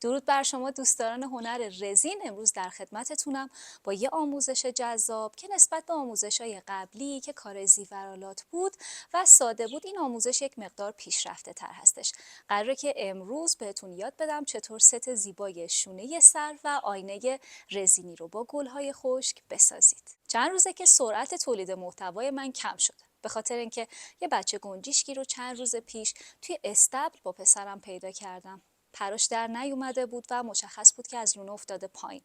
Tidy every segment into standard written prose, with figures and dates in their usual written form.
درود بر شما دوستداران هنر رزین. امروز در خدمتتونم با یه آموزش جذاب که نسبت به آموزش‌های قبلی که کار زیورآلات بود و ساده بود، این آموزش یک مقدار پیشرفته تر هستش. قراره که امروز بهتون یاد بدم چطور ست زیبای شونه سر و آینه رزینی رو با گل‌های خشک بسازید. چند روزه که سرعت تولید محتوای من کم شده، به خاطر اینکه یه بچه گنجشکی رو چند روز پیش توی استبل با پسرم پیدا کردم. پراش در نیومده بود و مشخص بود که از لونه افتاده پایین.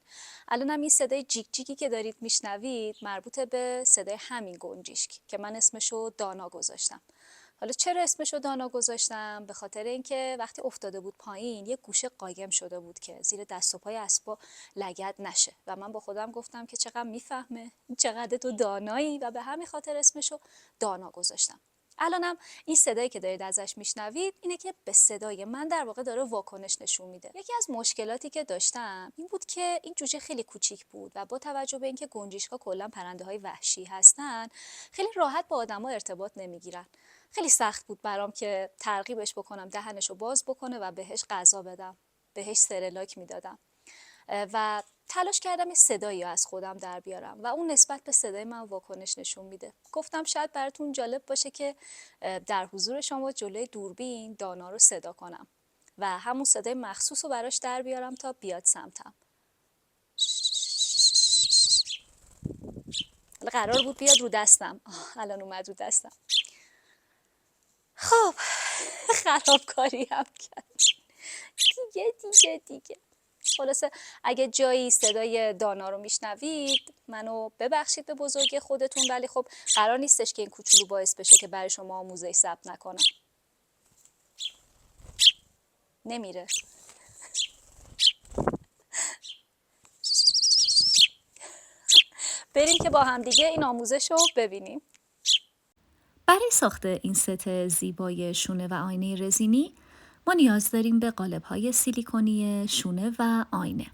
الانم این صدای جیک جیکی که دارید میشنوید مربوط به صدای همین گنجشک که من اسمشو دانا گذاشتم. حالا چرا اسمشو دانا گذاشتم؟ به خاطر اینکه وقتی افتاده بود پایین یه گوشه قایم شده بود که زیر دست و پای اسبا لگد نشه و من با خودم گفتم که چقدر میفهمه، چقدر تو دانایی، و به همین خاطر اسمشو دانا گذاشتم. الانم این صدایی که دارید ازش میشنوید اینه که به صدای من در واقع داره واکنش نشون میده. یکی از مشکلاتی که داشتم این بود که این جوجه خیلی کوچیک بود و با توجه به اینکه گنجشک‌ها کلا پرنده‌های وحشی هستن، خیلی راحت با آدم‌ها ارتباط نمیگیرن. خیلی سخت بود برام که ترغیبش بکنم دهنشو باز بکنه و بهش غذا بدم، بهش سرلاک میدادم و تلاش کردم یه صدایی از خودم در بیارم و اون نسبت به صدای من واکنش نشون میده. گفتم شاید براتون جالب باشه که در حضور شما جلوی دوربین دانا رو صدا کنم و همون صدای مخصوص رو براش در بیارم تا بیاد سمتم. قرار بود بیاد رو دستم، الان اومد رو دستم. خب خرابکاری هم کرد. دیگه خلاصه اگه جایی صدای دانا رو میشنوید منو ببخشید به بزرگی خودتون، ولی خب قرار نیستش که این کوچولو باعث بشه که برای شما آموزش ثبت نکنم. نمیره. بریم که با هم دیگه این آموزش رو ببینیم. برای ساخت این ست زیبای شونه و آینه رزینی ما نیاز داریم به قالب‌های سیلیکونی شونه و آینه.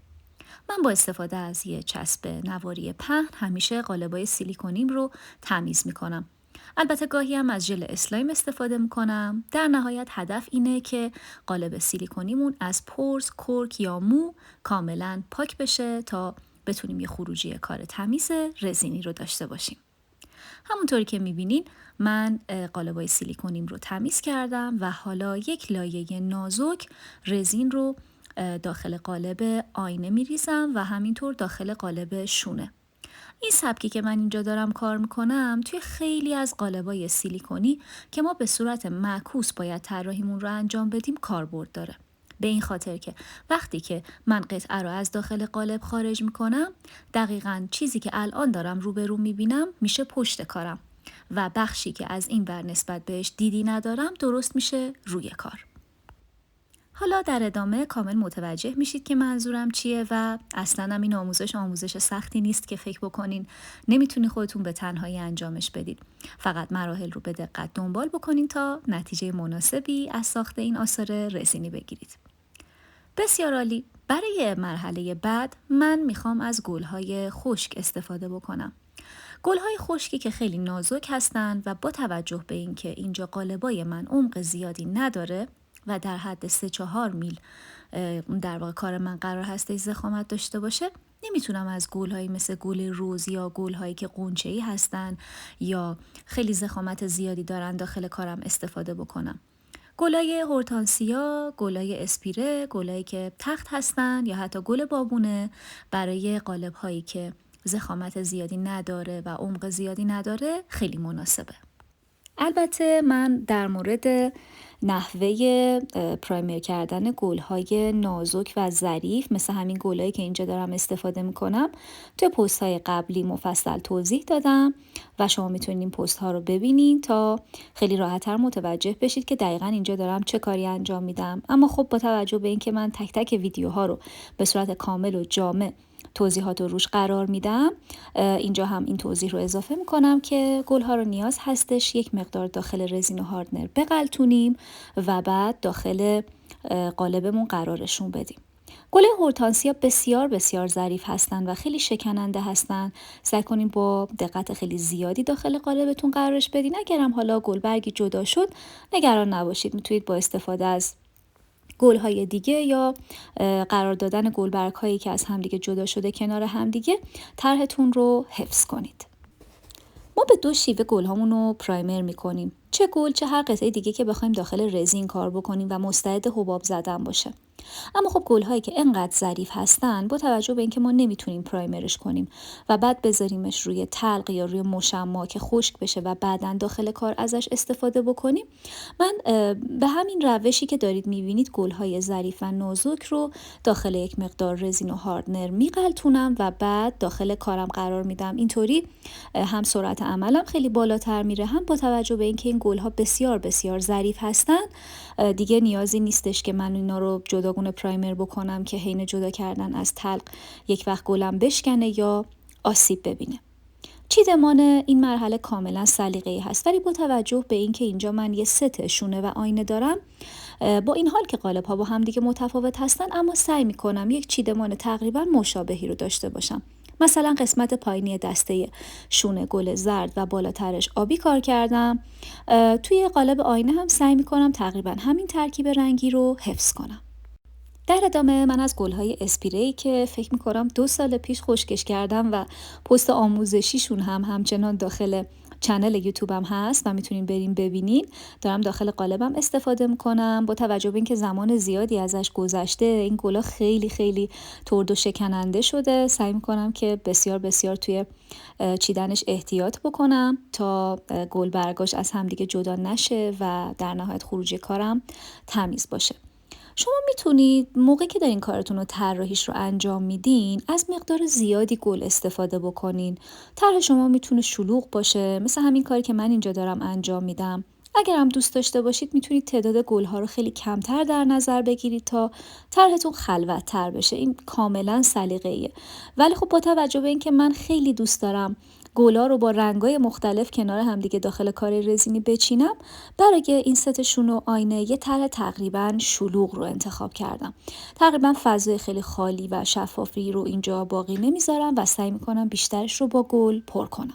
من با استفاده از یه چسب نواری پهن همیشه قالب‌های سیلیکونیم رو تمیز می‌کنم. البته گاهی هم از ژل اسلایم استفاده می‌کنم. در نهایت هدف اینه که قالب سیلیکونیمون از پرز، کرک یا مو کاملاً پاک بشه تا بتونیم یه خروجی کار تمیز رزینی رو داشته باشیم. همونطوری که میبینین من قالبای سیلیکونیم رو تمیز کردم و حالا یک لایه نازک رزین رو داخل قالب آینه میریزم و همینطور داخل قالب شونه. این سبکی که من اینجا دارم کار میکنم توی خیلی از قالبای سیلیکونی که ما به صورت معکوس باید طراحیمون رو انجام بدیم کاربرد داره. به این خاطر که وقتی که من قطعه رو از داخل قالب خارج میکنم دقیقاً چیزی که الان دارم روبرو میبینم میشه پشت کارم و بخشی که از این بر نسبت بهش دیدی ندارم درست میشه روی کار. حالا در ادامه کامل متوجه میشید که منظورم چیه و اصلاً هم این آموزش سختی نیست که فکر بکنین نمیتونی خودتون به تنهایی انجامش بدید. فقط مراحل رو به دقت دنبال بکنین تا نتیجه مناسبی از ساخت این آثار رزینی بگیرید. بسیار عالی. برای مرحله بعد من میخوام از گل‌های خشک استفاده بکنم. گل‌های خشکی که خیلی نازک هستن و با توجه به اینکه اینجا قالبای من عمق زیادی نداره و در حد 3-4 میل در واقع کار من قرار هست ضخامت داشته باشه، نمیتونم از گل‌هایی مثل گل روز یا گل‌هایی که قنچه‌ای هستن یا خیلی ضخامت زیادی دارن داخل کارم استفاده بکنم. گلای هورتانسیا، گلای اسپیره، گلایی که تخت هستن یا حتی گل بابونه برای قالب‌هایی که ضخامت زیادی نداره و عمق زیادی نداره خیلی مناسبه. البته من در مورد نحوه پرایمر کردن گل‌های نازک و ظریف مثل همین گلایی که اینجا دارم استفاده میکنم توی پست‌های قبلی مفصل توضیح دادم و شما میتونید این پست‌ها رو ببینین تا خیلی راحت‌تر متوجه بشید که دقیقاً اینجا دارم چه کاری انجام میدم. اما خب با توجه به اینکه من تک تک ویدیوها رو به صورت کامل و جامع توضیحات رو روش قرار میدم، اینجا هم این توضیح رو اضافه میکنم که گلها رو نیاز هستش یک مقدار داخل رزین و هاردنر بغلتونیم و بعد داخل قالبمون قرارشون بدیم. گل هورتانسیا بسیار بسیار ظریف هستن و خیلی شکننده هستن. سعی کنین با دقت خیلی زیادی داخل قالبتون قرارش بدین. اگرم حالا گلبرگی جدا شد نگران نباشید، میتونید با استفاده از گل‌های دیگه یا قرار دادن گلبرگ‌هایی که از همدیگه جدا شده کنار همدیگه طرحتون رو حفظ کنید. ما به 2 شیوه گل‌هامون رو پرایمر می‌کنیم. چه گل چه هر قطعه دیگه که بخوایم داخل رزین کار بکنیم و مستعد حباب زدن باشه. اما خب گل‌هایی که انقدر ظریف هستن با توجه به اینکه ما نمیتونیم پرایمرش کنیم و بعد بذاریمش روی تلق یا روی مشما که خشک بشه و بعداً داخل کار ازش استفاده بکنیم، من به همین روشی که دارید میبینید گل‌های ظریف و نازک رو داخل یک مقدار رزین و هاردنر میغلطونم و بعد داخل کارم قرار میدم. اینطوری هم سرعت عملم خیلی بالاتر میره، هم با توجه به اینکه این گل‌ها بسیار بسیار ظریف هستن دیگه نیازی نیستش که من اینا رو جداگونه پرایمر بکنم که حین جدا کردن از تلق یک وقت گلم بشکنه یا آسیب ببینه. چیدمان این مرحله کاملا سلیقه‌ای هست، ولی با توجه به اینکه اینجا من یه ست شونه و آینه دارم، با این حال که قالب‌ها با هم دیگه متفاوت هستن، اما سعی می‌کنم یک چیدمان تقریبا مشابهی رو داشته باشم. مثلا قسمت پایینی دسته شونه گل زرد و بالاترش آبی کار کردم. توی قالب آینه هم سعی می‌کنم تقریبا همین ترکیب رنگی رو حفظ کنم. در ادامه من از گل‌های اسپیره‌ای که فکر می‌کنم 2 سال پیش خشکش کردم و پست آموزشیشون هم همچنان داخل چنل یوتیوبم هست و میتونین بریم ببینین، دارم داخل قالبم استفاده میکنم. با توجه به اینکه زمان زیادی ازش گذشته این گلا خیلی خیلی ترد و شکننده شده، سعی میکنم که بسیار بسیار توی چیدنش احتیاط بکنم تا گل برگاش از همدیگه جدا نشه و در نهایت خروجی کارم تمیز باشه. شما میتونید موقعی که دارین کارتون رو طراحیش رو انجام میدین از مقدار زیادی گل استفاده بکنین. طرح شما میتونه شلوغ باشه، مثل همین کاری که من اینجا دارم انجام میدم. اگر هم دوست داشته باشید میتونید تعداد گل‌ها رو خیلی کمتر در نظر بگیرید تا طرحتون خلوت‌تر بشه. این کاملا سلیقه‌ایه، ولی خب با توجه به اینکه من خیلی دوست دارم گلا رو با رنگای مختلف کنار همدیگه داخل کار رزینی بچینم، برای این ست شونه و آینه یه طرح تقریبا شلوغ رو انتخاب کردم. تقریبا فضای خیلی خالی و شفافی رو اینجا باقی نمیذارم و سعی میکنم بیشترش رو با گل پر کنم.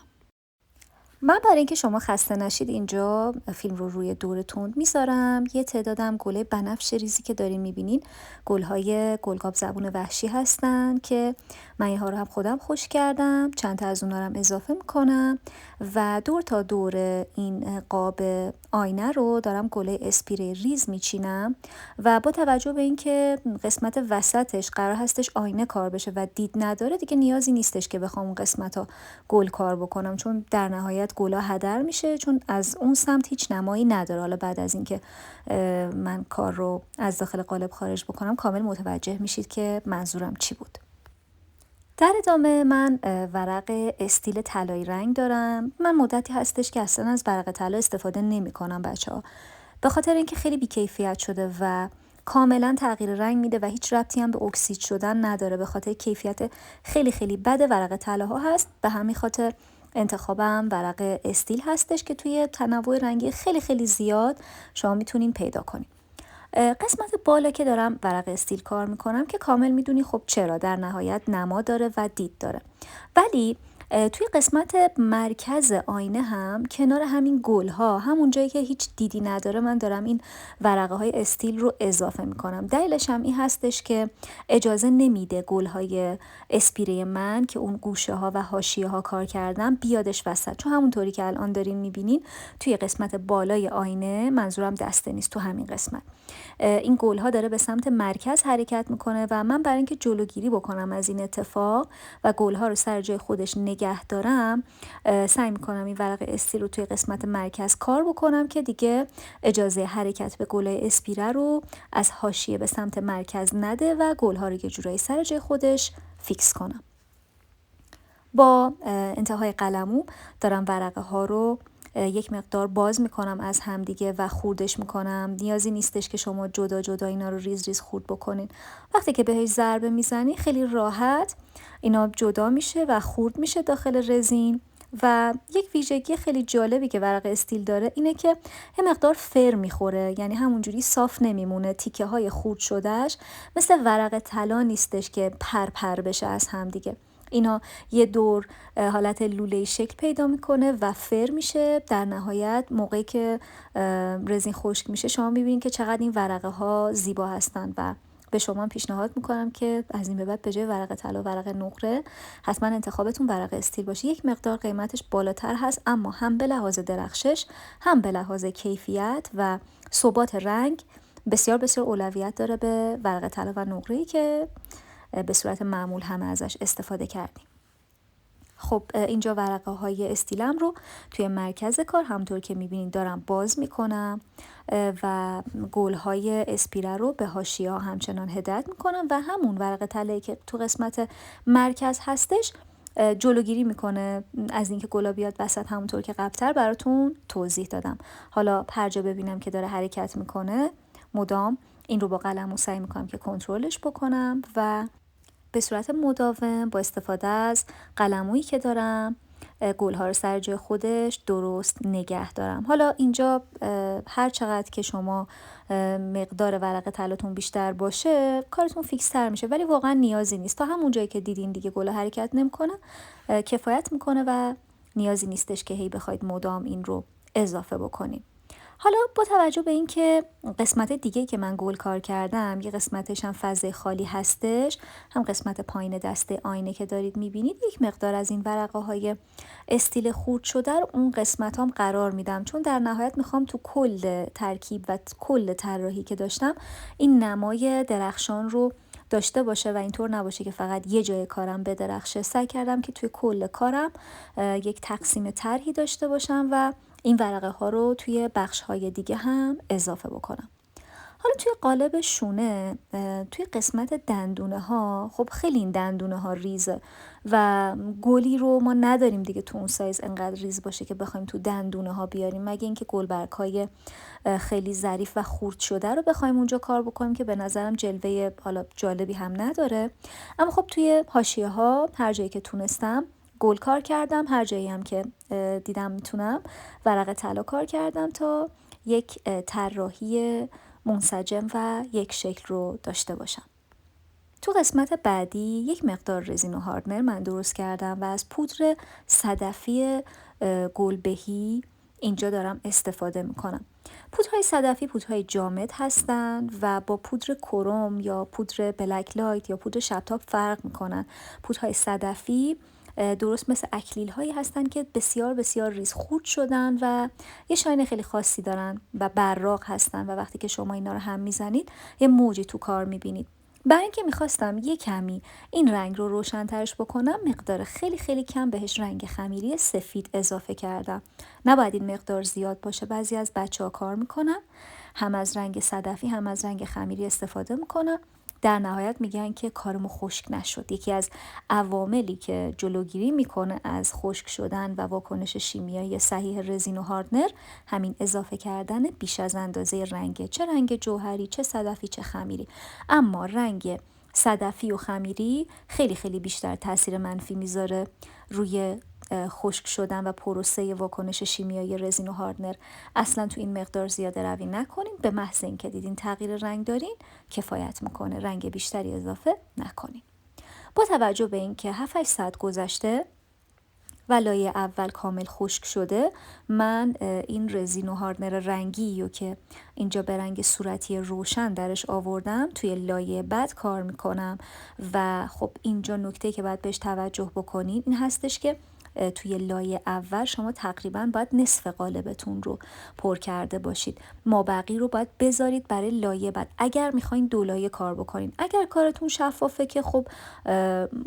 من برای اینکه شما خسته نشید اینجا فیلم رو روی دور تند میذارم. یه تعدادم گله بنفش ریزی که دارین میبینین گلهای گلگاب زبون وحشی هستن که من اینها رو هم خودم خشک کردم، چند تا از اونها رو هم اضافه میکنم و دور تا دور این قاب آینه رو دارم گله اسپری ریز میچینم و با توجه به اینکه قسمت وسطش قرار هستش آینه کار بشه و دید نداره، دیگه نیازی نیستش که بخوام اون قسمت ها گل کار بکنم، چون در نهایت گلا هدر میشه، چون از اون سمت هیچ نمایی نداره. حالا بعد از اینکه من کار رو از داخل قالب خارج بکنم کامل متوجه میشید که منظورم چی بود. در ادامه من ورق استیل طلایی رنگ دارم. من مدتی هستش که اصلا از ورق طلا استفاده نمی کنم بچه‌ها، به خاطر اینکه خیلی بی‌کیفیت شده و کاملا تغییر رنگ میده و هیچ ربطی هم به اکسید شدن نداره، به خاطر کیفیت خیلی خیلی بد ورق طلاها هست. به همین خاطر انتخابم ورق استیل هستش که توی تنوع رنگی خیلی خیلی زیاد شما میتونین پیدا کنین. قسمت بالا که دارم ورق استیل کار میکنم که کامل میدونی خب چرا، در نهایت نما داره و دید داره، ولی توی قسمت مرکز آینه هم کنار همین گل ها، همون جایی که هیچ دیدی نداره، من دارم این ورقه های استیل رو اضافه میکنم. دلیلش هم این هستش که اجازه نمیده گل های اسپیره من که اون گوشه ها و حاشیه ها کار کردم بیادش وسط، چون همونطوری که الان دارین میبینین توی قسمت بالای آینه، منظورم دسته نیست، تو همین قسمت این گل ها داره به سمت مرکز حرکت میکنه و من برای اینکه جلوگیری بکنم از این اتفاق و گل ها رو سر جای خودش نگه دارم، سعی میکنم این ورق استیل رو توی قسمت مرکز کار بکنم که دیگه اجازه حرکت به گلای اسپیره رو از حاشیه به سمت مرکز نده و گل ها رو یه جورایی سر جای خودش فیکس کنم. با انتهای قلمو دارم ورقه ها رو یک مقدار باز میکنم از همدیگه و خوردش میکنم. نیازی نیستش که شما جدا جدا اینا رو ریز ریز خورد بکنین. وقتی که بهش ضربه میزنی خیلی راحت اینا جدا میشه و خورد میشه داخل رزین. و یک ویژگی خیلی جالبی که ورق استیل داره اینه که یه مقدار فر میخوره، یعنی همونجوری صاف نمیمونه. تیکه های خورد شدهش مثل ورق طلا نیستش که پر پر بشه از همدیگه. اینا یه دور حالت لوله‌ای شکل پیدا میکنه و فر میشه. در نهایت موقعی که رزین خشک میشه شما میبینید که چقدر این ورقه ها زیبا هستن و به شما پیشنهاد میکنم که از این به بعد به جای ورق طلا ورق نقره حتما انتخابتون ورق استیل باشه. یک مقدار قیمتش بالاتر هست اما هم به لحاظ درخشش هم به لحاظ کیفیت و ثبات رنگ بسیار بسیار اولویت داره به ورق طلا و نقره‌ای که به صورت معمول همه ازش استفاده کردیم. خب اینجا ورقه های استیلم رو توی مرکز کار همونطور که میبینید دارم باز میکنم و گل های اسپیره رو به حاشیه ها همچنان هدایت میکنم و همون ورق طلایی که تو قسمت مرکز هستش جلوگیری میکنه از اینکه گلا بیاد وسط، همونطور که قبلتر براتون توضیح دادم. حالا هر جا ببینم که داره حرکت میکنه مدام این رو با قلمو سعی میکنم که کنترلش بکنم و به صورت مداوم با استفاده از قلمویی که دارم گل‌ها رو سر جای خودش درست نگه دارم. حالا اینجا هر چقدر که شما مقدار ورق طلاتون بیشتر باشه کارتون فیکس تر میشه، ولی واقعا نیازی نیست. تا همون جایی که دیدین دیگه گل حرکت نمیکنه کفایت میکنه و نیازی نیستش که هی بخواید مدام این رو اضافه بکنین. حالا با توجه به این که قسمت دیگه که من گل کار کردم یه قسمتش هم فضای خالی هستش، هم قسمت پایین دسته آینه که دارید میبینید، یک مقدار از این ورقه های استیل خورد شده رو اون قسمت هم قرار میدم، چون در نهایت میخوام تو کل ترکیب و کل طراحی که داشتم این نمای درخشان رو داشته باشه و اینطور نباشه که فقط یه جای کارم بدرخشه. سعی کردم که توی کل کارم یک تقسیم طرحی داشته باشم و این ورقه ها رو توی بخش های دیگه هم اضافه بکنم. حالا توی قالب شونه توی قسمت دندونه ها خب خیلی این دندونه ها ریزه و گلی رو ما نداریم دیگه تو اون سایز انقدر ریز باشه که بخوایم تو دندونه ها بیاریم، مگه اینکه گلبرگ های خیلی ظریف و خورد شده رو بخوایم اونجا کار بکنیم که به نظرم جلوه حالا جالبی هم نداره. اما خب توی حاشیه ها هر جایی که تونستم گل کار کردم، هر جایی هم که دیدم میتونم ورق طلا کار کردم تا یک طراحی منسجم و یک شکل رو داشته باشم. تو قسمت بعدی یک مقدار رزین و هاردنر من درست کردم و از پودر صدفی گلبهی اینجا دارم استفاده میکنم. پودرهای صدفی پودرهای جامد هستند و با پودر کروم یا پودر بلک لایت یا پودر شبتاب فرق میکنن. پودرهای صدفی درست مثل اکلیل هایی هستن که بسیار بسیار ریز خورد شدن و یه شاین خیلی خاصی دارن و براق هستن و وقتی که شما اینا رو هم میزنید یه موجی تو کار میبینید. برای اینکه میخواستم یه کمی این رنگ رو روشن‌ترش بکنم مقدار خیلی خیلی کم بهش رنگ خمیری سفید اضافه کردم. نباید این مقدار زیاد باشه، بعضی از بچه‌ها کار میکنن هم از رنگ صدفی هم از رنگ خمیری استفاده میکنن، در نهایت میگن که کارمو خشک نشد. یکی از عواملی که جلوگیری میکنه از خشک شدن و واکنش شیمیایی صحیح رزین و هاردنر همین اضافه کردن بیش از اندازه رنگ، چه رنگ جوهری چه صدفی چه خمیری. اما رنگ صدفی و خمیری خیلی خیلی بیشتر تاثیر منفی میذاره روی خشک شدن و پروسه واکنش شیمیایی رزین و هاردنر. اصلا تو این مقدار زیاده روی نکنین، به محض اینکه دیدین تغییر رنگ دارین کفایت میکنه، رنگ بیشتری اضافه نکنین. با توجه به اینکه 7-8 ساعت گذشته و لایه اول کامل خشک شده، من این رزین و هاردنر رنگی رو که اینجا به رنگ صورتی روشن درش آوردم توی لایه بعد کار میکنم و خب اینجا نکته که باید بهش توجه بکنین این هستش که توی لایه اول شما تقریبا باید نصف قالبتون رو پر کرده باشید، مابقی رو باید بذارید برای لایه بعد اگر میخواین 2 لایه کار بکنین. اگر کارتون شفافه که خب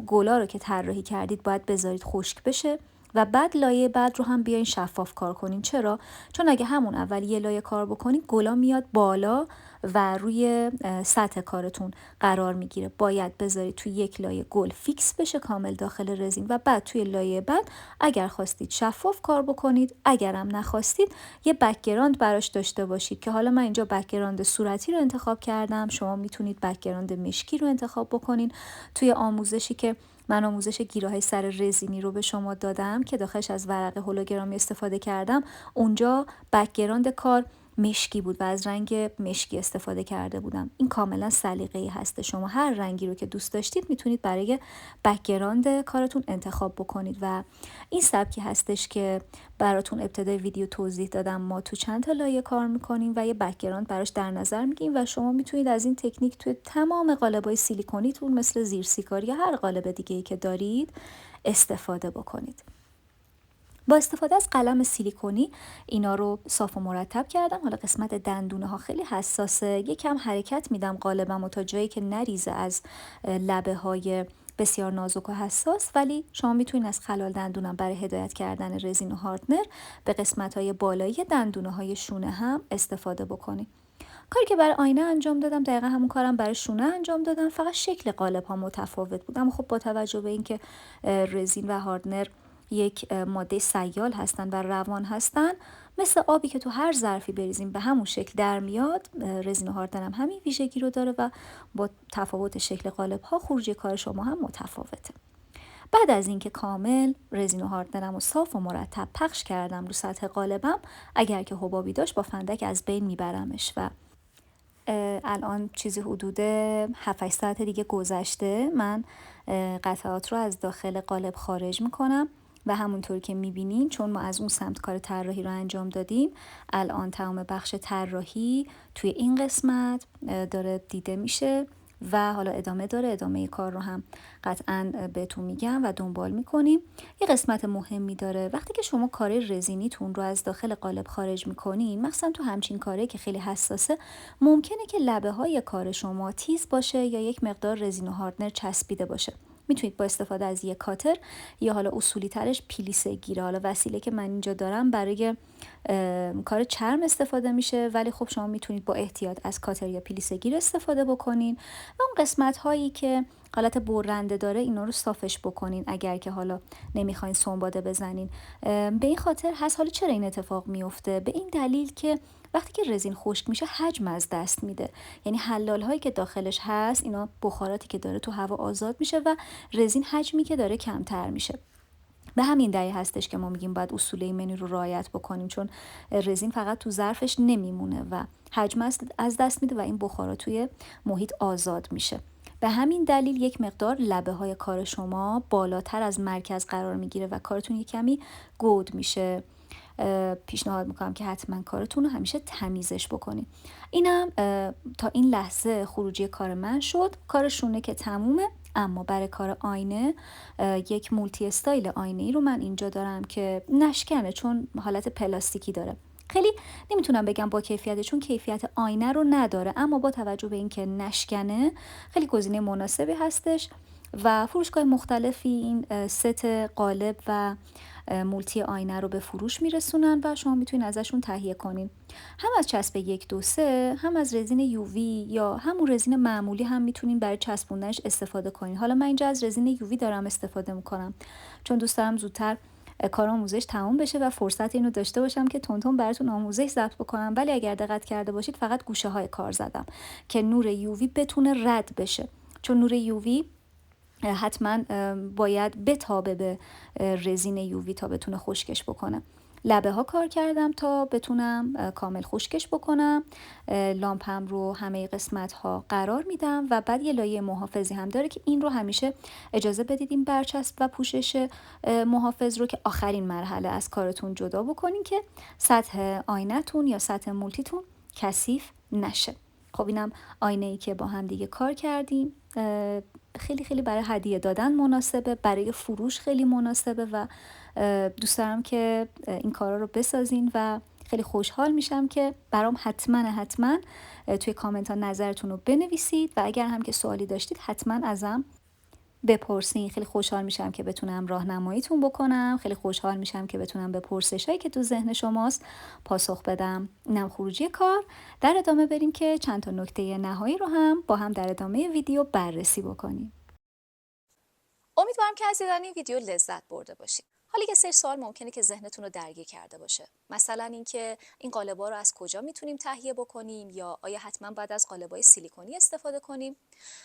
گلا رو که طراحی کردید باید بذارید خشک بشه و بعد لایه بعد رو هم بیاین شفاف کار کنین. چرا؟ چون اگه همون اول یه لایه کار بکنین گلا میاد بالا و روی سطح کارتون قرار میگیره. باید بذارید توی یک لایه گل فیکس بشه کامل داخل رزین و بعد توی لایه بعد اگر خواستید شفاف کار بکنید، اگرم نخواستید یه بک‌گراند براش داشته باشید که حالا من اینجا بک‌گراند صورتی رو انتخاب کردم، شما میتونید بک‌گراند مشکی رو انتخاب بکنین. توی آموزشی که من آموزش گیره‌های سر رزینی رو به شما دادم که داخلش از ورق هولوگرامی استفاده کردم، اونجا بک‌گراند کار مشکی بود و از رنگ مشکی استفاده کرده بودم. این کاملا سلیقه‌ای هست، شما هر رنگی رو که دوست داشتید میتونید برای بک‌گراند کارتون انتخاب بکنید و این سبکی هستش که براتون ابتدای ویدیو توضیح دادم. ما تو چند تا لایه کار میکنیم و یه بک‌گراند براش در نظر میگیریم و شما میتونید از این تکنیک توی تمام قالب‌های سیلیکونیتون مثل زیرسیکار یا هر قالب دیگه‌ای که دارید استفاده بکنید. با استفاده از قلم سیلیکونی اینا رو صاف و مرتب کردم. حالا قسمت دندونه ها خیلی حساسه، یکم حرکت میدم قالبم تا جایی که نریزه از لبه های بسیار نازک و حساس، ولی شما میتونید از خلال دندونم برای هدایت کردن رزین و هاردنر به قسمت های بالایی دندونه های شونه هم استفاده بکنید. کاری که برای آینه انجام دادم دقیقا همون کارم برای شونه انجام دادم، فقط شکل قالب ها متفاوت بود. اما خب با توجه به اینکه رزین و هاردنر یک ماده سیال هستن و روان هستن، مثل آبی که تو هر ظرفی بریزیم به همون شکل در میاد، رزین و هاردنر هم همین ویژگی رو داره و با تفاوت شکل قالب ها خروجی کار شما هم متفاوته. بعد از اینکه کامل رزین و هاردنرم رو صاف و مرتب پخش کردم رو سطح قالبم، اگر که حبابی داشت با فندک از بین میبرمش و الان چیزی حدود 7-8 ساعت دیگه گذشته. من قطعات رو از داخل قالب خارج میکنم و همونطور که میبینین چون ما از اون سمت کار طراحی رو انجام دادیم، الان تمام بخش طراحی توی این قسمت داره دیده میشه و حالا ادامه داره. ادامه کار رو هم قطعا بهتون میگم و دنبال میکنیم. یه قسمت مهمی داره، وقتی که شما کار رزینیتون رو از داخل قالب خارج میکنین، مثلا تو همچین کاره که خیلی حساسه، ممکنه که لبه های کار شما تیز باشه یا یک مقدار رزین و هاردنر چسبیده باشه. میتونید با استفاده از یک کاتر یا حالا اصولی ترش پیلیسه گیره، حالا وسیله که من اینجا دارم برای کار چرم استفاده میشه، ولی خب شما میتونید با احتیاط از کاتر یا پیلیسه گیر استفاده بکنین و اون قسمت هایی که حالت برنده داره اینا رو صافش بکنین اگر که حالا نمیخواین سنباده بزنین. به این خاطر هست. حالا چرا این اتفاق میفته؟ به این دلیل که وقتی که رزین خشک میشه حجم از دست میده، یعنی حلال هایی که داخلش هست اینا بخاراتی که داره تو هوا آزاد میشه و رزین حجمی که داره کمتر میشه. به همین دلیل هستش که ما میگیم باید اصول ایمنی رو رعایت بکنیم، چون رزین فقط تو ظرفش نمیمونه و حجم از دست میده و این بخارا توی محیط آزاد میشه. به همین دلیل یک مقدار لبه های کار شما بالاتر از مرکز قرار میگیره و کارتون یک کمی گود میشه. پیشنهاد میکنم که حتما کارتون رو همیشه تمیزش بکنید. اینم تا این لحظه خروجی کار من شد. کار شونه که تمومه، اما برای کار آینه یک مولتی استایل آینه ای رو من اینجا دارم که نشکنه، چون حالت پلاستیکی داره. خیلی نمیتونم بگم با کیفیته، چون کیفیت آینه رو نداره، اما با توجه به اینکه نشکنه خیلی گزینه مناسبی هستش و فروشگاه مختلفی این ست قالب و مولتی آینه رو به فروش میرسونن و شما میتونین ازشون تهیه کنین. هم از چسب 1، 2، 3، هم از رزین یووی یا همون رزین معمولی هم میتونین برای چسبوندنش استفاده کنین. حالا من اینجا از رزین یووی دارم استفاده میکنم چون دوست دارم زودتر کار آموزش تموم بشه و فرصت اینو داشته باشم که تون براتون آموزش ضبط بکنم. ولی اگر دقت کرده باشید فقط گوشه های کار زدم که نور یووی بتونه رد بشه، چون نور یووی حتما باید بتابه به رزین یووی تا بتونه خشکش بکنه. لبه ها کار کردم تا بتونم کامل خشکش بکنم. لامپم رو همه قسمت ها قرار میدم و بعد یه لایه محافظی هم داره که این رو همیشه اجازه بدید این برچسب و پوشش محافظ رو که آخرین مرحله از کارتون جدا بکنین که سطح آینتون یا سطح مولتیتون کثیف نشه. خب اینم آینه ای که با هم دیگه کار کردیم. خیلی خیلی برای هدیه دادن مناسبه، برای فروش خیلی مناسبه و دوست دارم که این کارا رو بسازین و خیلی خوشحال میشم که برام حتما توی کامنت ها نظرتون رو بنویسید و اگر هم که سوالی داشتید حتما ازم بپرسین. خیلی خوشحال میشم که بتونم راهنماییتون بکنم. خیلی خوشحال میشم که بتونم به پرسشایی که تو ذهن شماست پاسخ بدم. اینم خروجی کار. در ادامه بریم که چند تا نکته نهایی رو هم با هم در ادامه ویدیو بررسی بکنیم. امیدوارم که از دیدن این ویدیو لذت برده باشید. حالا یه سری سوال ممکنه که ذهنتون رو درگیر کرده باشه. مثلا اینکه این قالب‌ها رو از کجا میتونیم تهیه بکنیم، یا آیا حتما باید از قالب‌های سیلیکونی استفاده کنیم؟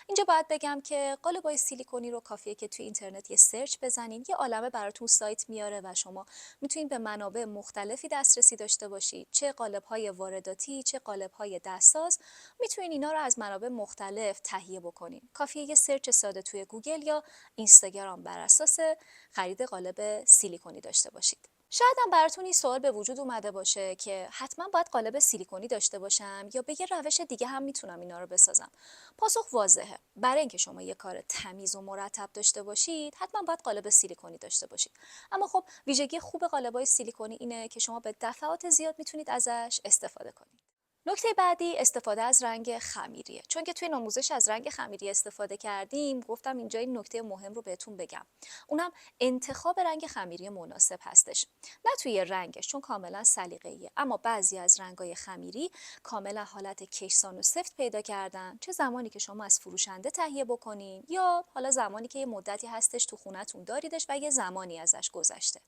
اینجا باید بگم که قالب‌های سیلیکونی رو کافیه که توی اینترنت یه سرچ بزنین، یه عالمه براتون سایت میاره و شما میتونید به منابع مختلفی دسترسی داشته باشید، چه قالب‌های وارداتی، چه قالب‌های دستساز. میتونید اینا رو از منابع مختلف تهیه بکنین. کافیه یه سرچ ساده توی گوگل یا اینستاگرام بر اساس خرید قالب سیلیکونی داشته باشید. شاید هم براتون این سوال به وجود اومده باشه که حتما باید قالب سیلیکونی داشته باشم یا به یه روش دیگه هم میتونم اینا رو بسازم. پاسخ واضحه. برای اینکه شما یه کار تمیز و مرتب داشته باشید، حتما باید قالب سیلیکونی داشته باشید. اما خب ویژگی خوب قالب‌های سیلیکونی اینه که شما به دفعات زیاد میتونید ازش استفاده کنید. نکته بعدی استفاده از رنگ خمیریه. چون که توی نموزش از رنگ خمیری استفاده کردیم، گفتم اینجا این نکته مهم رو بهتون بگم. اونم انتخاب رنگ خمیری مناسب هستش. نه توی رنگش، چون کاملا سلیقه‌ایه، اما بعضی از رنگ‌های خمیری کاملا حالت کشسان و سفت پیدا کردن، چه زمانی که شما از فروشنده تهیه بکنین یا حالا زمانی که یه مدتی هستش تو خونتون داریدش و یه زمانی ازش گذشته.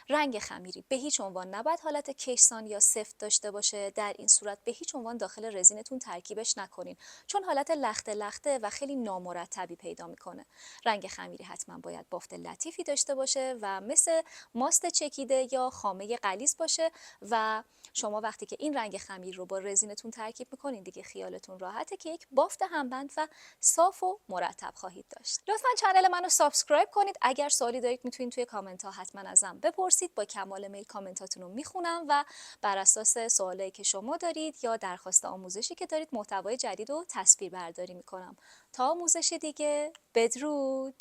رنگ خمیری به هیچ عنوان نباید حالت کشسان یا سفت داشته باشه. در این صورت به هیچ عنوان داخل رزینتون ترکیبش نکنین، چون حالت لخته لخته و خیلی نامرتبی پیدا میکنه. رنگ خمیری حتما باید بافت لطیفی داشته باشه و مثل ماست چکیده یا خامه غلیظ باشه و شما وقتی که این رنگ خمیر رو با رزینتون ترکیب میکنین، دیگه خیالتون راحته که یک بافت همبند و صاف و مرتب خواهید داشت. لطفاً کانال منو سابسکرایب کنید. اگر سوالی دارید میتونید توی کامنت ها حتما ازم بپرسید. با کمال میل کامنتاتون رو میخونم و بر اساس سوالایی که شما دارید یا درخواست آموزشی که دارید، محتوای جدید رو تصویر برداری میکنم. تا آموزش دیگه، بدرود.